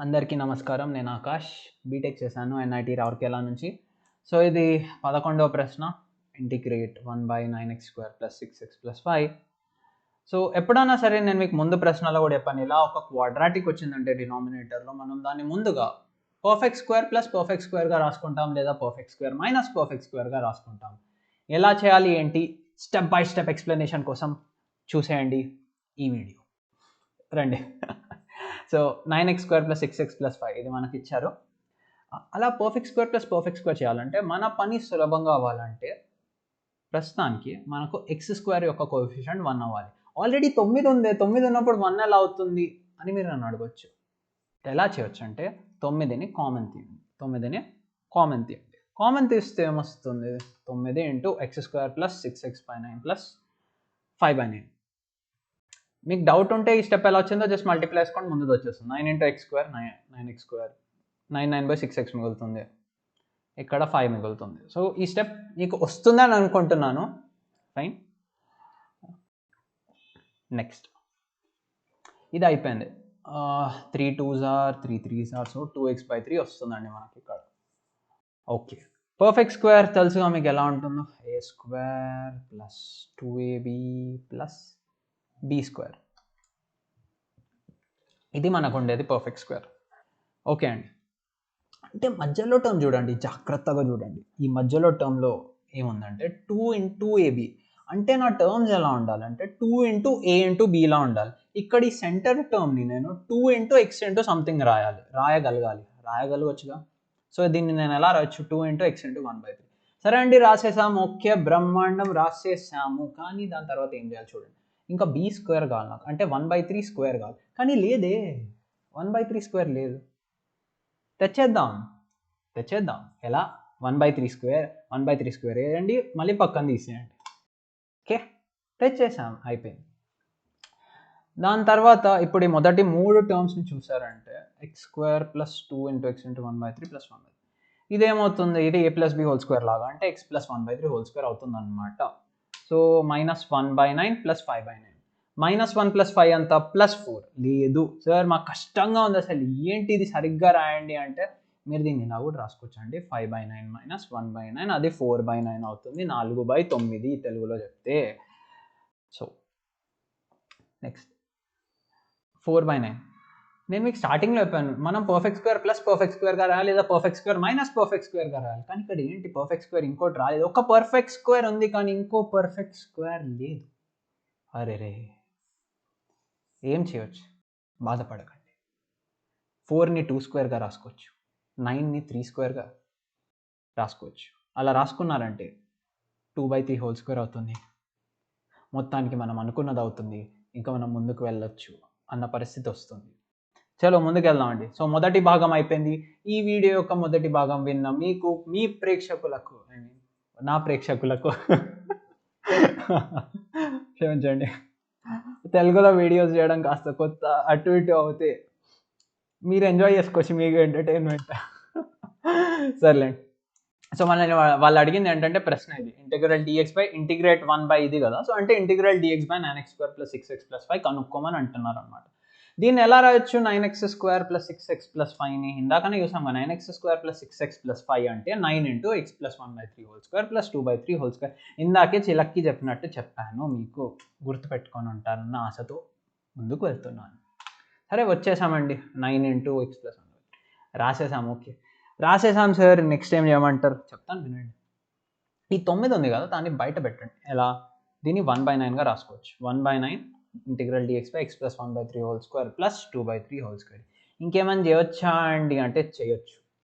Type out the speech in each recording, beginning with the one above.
అందరికీ నమస్కారం. నేను ఆకాష్. బీటెక్ చేశాను ఎన్ఐటి రౌర్కెలా నుంచి. సో ఇది 11వ ప్రశ్న. Integrate 1/9x² + 6x + 5. సో ఎప్పుడైనా సరే నేను మీకు ముందు ప్రశ్నలో కూడా చెప్పాను, ఇలా ఒక క్వాడ్రాటిక్ వచ్చిందంటే డినామినేటర్లో మనం దాన్ని ముందుగా పర్ఫెక్ట్ స్క్వేర్ ప్లస్ పర్ఫెక్ట్ స్క్వేర్గా రాసుకుంటాం, లేదా పర్ఫెక్ట్ స్క్వేర్ మైనస్ పర్ఫెక్ట్ స్క్వేర్గా రాసుకుంటాం. ఎలా చేయాలి ఏంటి స్టెప్ బై స్టెప్ ఎక్స్ప్లెనేషన్ కోసం చూసేయండి ఈ వీడియో. రండి. సో 9x² + 6x + 5 ఇది మనకి ఇచ్చారు. అలా perfect square plus perfect square చేయాలంటే మన పని సులభంగా అవ్వాలంటే ప్రస్తుతానికి మనకు x² యొక్క కోఎఫిషియంట్ 1 అవ్వాలి. ఆల్రెడీ 9 ఉంది, 9 ఉన్నప్పుడు 1 ఎలా అవుతుంది అని మీరు నన్ను అడగవచ్చు. ఎలా చేయొచ్చు అంటే 9ని కామన్ తీయండి. 9ని కామన్ తీయండి. కామన్ తీస్తే ఏమొస్తుంది? 9 × x² + 6x/9 + 5/9. మీకు డౌట్ ఉంటే ఈ స్టెప్ ఎలా వచ్చిందో జస్ట్ మల్టిప్లై చేసుకొని ముందుకు వచ్చేస్తుంది. 9 × x² 9x², 9/6x మిగులుతుంది, ఇక్కడ 5 మిగులుతుంది. సో ఈ స్టెప్ మీకు వస్తుందని అనుకుంటున్నాను. ఫైన్. నెక్స్ట్ ఇది అయిపోయింది. 3 2s are 3 3s are, so 2x/3 వస్తుందండి మనకి ఇక్కడ. ఓకే, పర్ఫెక్ట్ స్క్వేర్ తెలుసుగా మీకు ఎలా ఉంటుందో, a² + 2ab + b². ఇది మనకు ఉండేది పర్ఫెక్ట్ స్క్వేర్. ఓకే అండి. అంటే మధ్యలో టర్మ్ చూడండి, జాగ్రత్తగా చూడండి. ఈ మధ్యలో టర్మ్లో ఏముందంటే 2 × ab. అంటే నా టర్మ్స్ ఎలా ఉండాలంటే 2 × a × b లా ఉండాలి. ఇక్కడ ఈ సెంటర్ టర్మ్ని నేను 2 × x × సంథింగ్ రాయగలగచ్చుగా. సో దీన్ని నేను ఎలా రాయొచ్చు? 2 × x × 1/3. సరే అండి, రాసేసాము. ఓకే, బ్రహ్మాండం రాసేసాము. కానీ దాని తర్వాత ఏం చేయాలి చూడండి. ఇంకా b² కావాలి నాకు, అంటే 1/3 స్క్వేర్ కావాలి. కానీ లేదే, 1/3 స్క్వేర్ లేదు. తెచ్చేద్దాం. ఎలా? 1/3 స్క్వేర్ వేయండి, మళ్ళీ పక్కన తీసేయండి. ఓకే, తెచ్చేసాం, అయిపోయింది. దాని తర్వాత ఇప్పుడు ఈ మొదటి 3 టర్మ్స్ని చూసారంటే x² + 2 × x × 1/3 + 1/3. ఇదేమవుతుంది? ఇది a + b² లాగా, అంటే x + 1/3² అవుతుంది అనమాట. సో -1/9 + 5/9. -1 + 5 అంతా +4. లేదు సార్, మాకు కష్టంగా ఉంది అసలు, ఏంటి ఇది, సరిగ్గా రాయండి అంటే మీరు దీన్ని ఇలా కూడా రాసుకోవచ్చు అండి. 5/9 - 1/9 అది 4/9 అవుతుంది. 4/9 తెలుగులో చెప్తే. So next 4/9. నేను మీకు స్టార్టింగ్లో చెప్పాను, మనం పర్ఫెక్ట్ స్క్వేర్ ప్లస్ పర్ఫెక్ట్ స్క్వేర్గా రాయాలి, లేదా పర్ఫెక్ట్ స్క్వేర్ మైనస్ పర్ఫెక్ట్ స్క్వేర్గా రాయాలి. కానీ ఇక్కడ ఏంటి, పర్ఫెక్ట్ స్క్వేర్ ఇంకోటి రాలేదు. ఒక పర్ఫెక్ట్ స్క్వేర్ ఉంది కానీ ఇంకో పర్ఫెక్ట్ స్క్వేర్ లేదు. అరే రే, ఏం చేయొచ్చు? బాధపడకండి. 4ని 2² రాసుకోవచ్చు, 9ని 3² రాసుకోవచ్చు. అలా రాసుకున్నారంటే 2/3² అవుతుంది. మొత్తానికి మనం అనుకున్నది అవుతుంది, ఇంకా మనం ముందుకు వెళ్ళొచ్చు అన్న పరిస్థితి వస్తుంది. చలో ముందుకు వెళ్దామండి. సో మొదటి భాగం అయిపోయింది. ఈ వీడియో యొక్క మొదటి భాగం విన్న మీకు, మీ ప్రేక్షకులకు, నా ప్రేక్షకులకు క్షమించండి, తెలుగులో వీడియోస్ చేయడం కాస్త కొత్త, అటు ఇటు అవుతే మీరు ఎంజాయ్ చేసుకోవచ్చు, మీకు ఎంటర్టైన్మెంట్. సర్లేండి. సో వాళ్ళు అడిగింది ఏంటంటే ప్రశ్న ఇది, ఇంటిగ్రేట్ 1 ఇది కదా. సో అంటే ఇంటిగ్రల్ dx/9x² + 6x + 5 కనుక్కోమని అంటున్నారు అనమాట. దీన్ని ఎలా రాయొచ్చు? 9x² + 6x + 5ని ఇందాకనే చూసాం కదా. 9x² + 6x + 5 అంటే 9 × x + 1/3² + 2/3². ఇందాకే చిలక్కి చెప్పినట్టు చెప్పాను, మీకు గుర్తుపెట్టుకొని ఉంటారన్న ఆశతో ముందుకు వెళ్తున్నాను. సరే, వచ్చేసామండి. 9 × x + 1/3 రాసేసాము. ఓకే, రాసేసాం సార్. నెక్స్ట్ ఏం చేయమంటారు చెప్తాను, వినండి. ఈ 9 ఉంది కదా, దాన్ని బయట పెట్టండి. ఎలా? దీన్ని 1/9గా రాసుకోవచ్చు. 1/9 ఇంటిగ్రల్ dx/x + 1/3² + 2/3². ఇంకేమైనా చేయొచ్చా అండి అంటే చేయొచ్చు.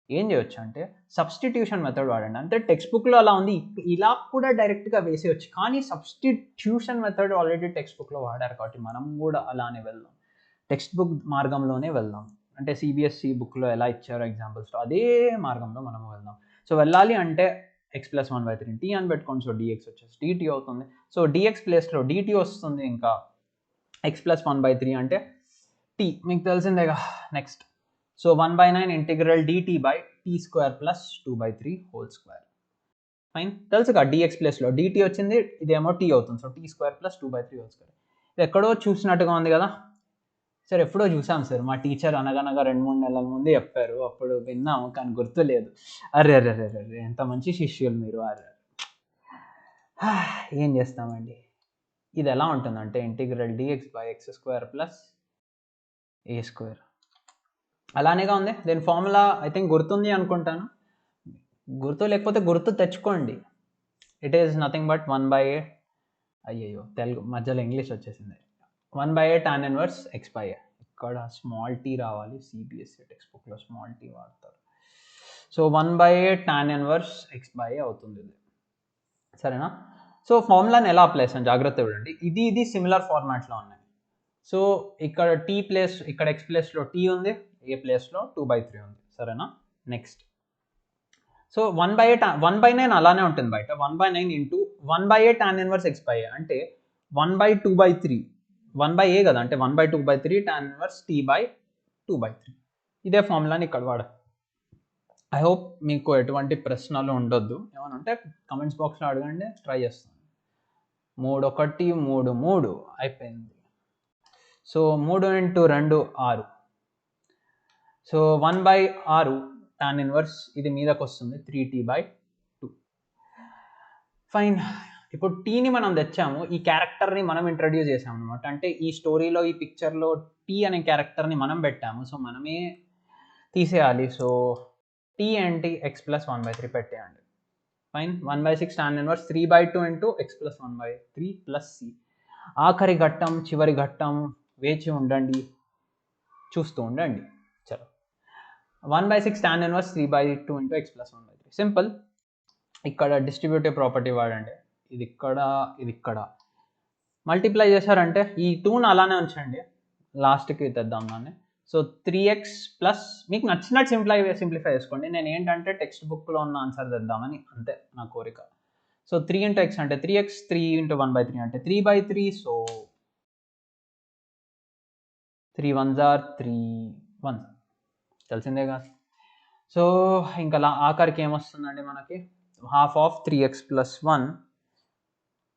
ఏం చేయొచ్చు అంటే సబ్స్టిట్యూషన్ మెథడ్ వాడండి. అంటే టెక్స్ట్ బుక్లో అలా ఉంది, ఇలా కూడా డైరెక్ట్గా వేసేయచ్చు. కానీ సబ్స్టిట్యూషన్ మెథడ్ ఆల్రెడీ టెక్స్ట్ బుక్లో వాడారు కాబట్టి మనం కూడా అలానే వెళ్దాం, టెక్స్ట్ బుక్ మార్గంలోనే వెళ్దాం. అంటే సిబిఎస్ఈ బుక్లో ఎలా ఇచ్చారో ఎగ్జాంపుల్స్లో అదే మార్గంలో మనం వెళ్దాం. సో వెళ్ళాలి అంటే x + 1/3 t అని పెట్టుకోండి. సో dx వచ్చేసి dt అవుతుంది. సో dx ప్లేస్లో dt వస్తుంది, ఇంకా x + 1/3 అంటే t మీకు తెలిసిందేగా. Next so 1/9 integral dt/t² + 2/3². Fine, తెలుసుగా. dx ప్లేస్లో dt వచ్చింది, ఇదేమో t అవుతుంది. So t² + 2/3². ఇది ఎక్కడో చూసినట్టుగా ఉంది కదా. సార్ ఎప్పుడో చూసాం సార్, మా టీచర్ అనగనగా 2-3 నెలల ముందు చెప్పారు, అప్పుడు విన్నాము కానీ గుర్తులేదు. అరే అరే అరే అరే, ఎంత మంచి శిష్యులు మీరు. అరే ఏం చేస్తామండి. ఇది ఎలా ఉంటుందంటే ఇంటిగ్రల్ dx/x² ప్లస్ a². అలానేగా ఉంది. దీని ఫార్ములా ఐ థింక్ గుర్తుంది అనుకుంటాను. గుర్తు లేకపోతే గుర్తు తెచ్చుకోండి. It is nothing but 1/a. అయ్యయ్యో తెలుగు మధ్యలో ఇంగ్లీష్ వచ్చేసింది. 1/a tan inverse x/a. ఇక్కడ స్మాల్ టీ రావాలి, సిబిఎస్ఈ టెక్స్ట్ బుక్లో స్మాల్ టీ వాడతారు. So 1/a tan inverse x/a అవుతుంది ఇది, సరేనా? సో ఫార్ములాని ఎలా అప్లై చేస్తాను జాగ్రత్త చూడండి. ఇది సిమిలర్ ఫార్మాట్లో ఉన్నాయి. సో ఇక్కడ టీ ప్లేస్, ఇక్కడ ఎక్స్ ప్లేస్లో టీ ఉంది, ఏ ప్లేస్లో 2/3 ఉంది, సరేనా? నెక్స్ట్ సో 1/9 అలానే ఉంటుంది బయట. 1/9 into 1/a tan inverse x/a అంటే 1/2/3. 1/a కదా, అంటే 1/2/3 tan ఇన్వర్స్ t/2/3. ఇదే ఫార్ములాని ఇక్కడ వాడ. ఐ హోప్ మీకు ఎటువంటి ప్రశ్నలు ఉండొద్దు. ఏమైనా ఉంటే కమెంట్స్ బాక్స్లో అడగండి, ట్రై చేస్తాను. 3 1 3 3 అయిపోయింది. So 3 into 2 6. So 1/6 tan inverse ఇది మీదకి వస్తుంది 3t/2. ఫైన్. ఇప్పుడు టీని మనం తెచ్చాము, ఈ క్యారెక్టర్ని మనం ఇంట్రడ్యూస్ చేసాము అనమాట. అంటే ఈ స్టోరీలో, ఈ పిక్చర్లో టీ అనే క్యారెక్టర్ని మనం పెట్టాము, సో మనమే తీసేయాలి. సో టీ ఏంటి, x+1/3 పెట్టేయండి. Fine. 1/6 tan inverse 3/2 into x+1/3 plus c. ఆఖరి ఘట్టం, చివరి ఘట్టం, వేచి ఉండండి, చూస్తూ ఉండండి. చలో 1/6 tan inverse 3/2 into x+1/3. Simple. ఇక్కడ డిస్ట్రిబ్యూటివ్ ప్రాపర్టీ వాడండి. ఇది ఇక్కడ, ఇది ఇక్కడ మల్టిప్లై చేశారంటే ఈ 2ని అలానే ఉంచండి, లాస్ట్కి తెద్దాం దాన్ని. సో 3x ప్లస్ మీకు నచ్చినట్టు సింప్లిఫై చేసుకోండి. నేను ఏంటంటే టెక్స్ట్ బుక్లో ఉన్న ఆన్సర్ తెద్దామని, అంతే నా కోరిక. సో 3 ఇంటూ x అంటే 3x, 3 ఇంటూ 1/3 అంటే 3/3. సో 3 1s are 3 1s, తెలిసిందే కదా. సో ఇంకా ఆఖరికి ఏమొస్తుందండి మనకి, హాఫ్ ఆఫ్ 3x + 1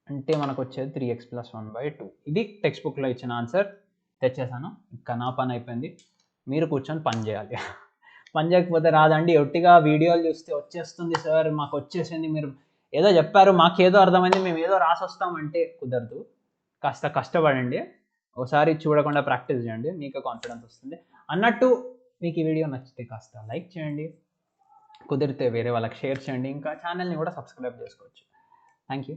అంటే మనకు వచ్చేది 3x + 1/2. ఇది టెక్స్ట్ బుక్లో ఇచ్చిన ఆన్సర్. తెచ్చేసాను, ఇంకా నా పని అయిపోయింది. మీరు కూర్చొని పని చేయాలి. పని చేయకపోతే రాదండి. ఒట్టిగా వీడియోలు చూస్తే వచ్చేస్తుంది సార్, మాకు వచ్చేసింది, మీరు ఏదో చెప్పారు, మాకేదో అర్థమైంది, మేము ఏదో రాసి వస్తామంటే కుదరదు. కాస్త కష్టపడండి, ఒకసారి చూడకుండా ప్రాక్టీస్ చేయండి, మీకు కాన్ఫిడెన్స్ వస్తుంది. అన్నట్టు మీకు ఈ వీడియో నచ్చితే కాస్త లైక్ చేయండి, కుదిరితే వేరే వాళ్ళకి షేర్ చేయండి, ఇంకా ఛానల్ని కూడా సబ్స్క్రైబ్ చేసుకోవచ్చు. Thank you.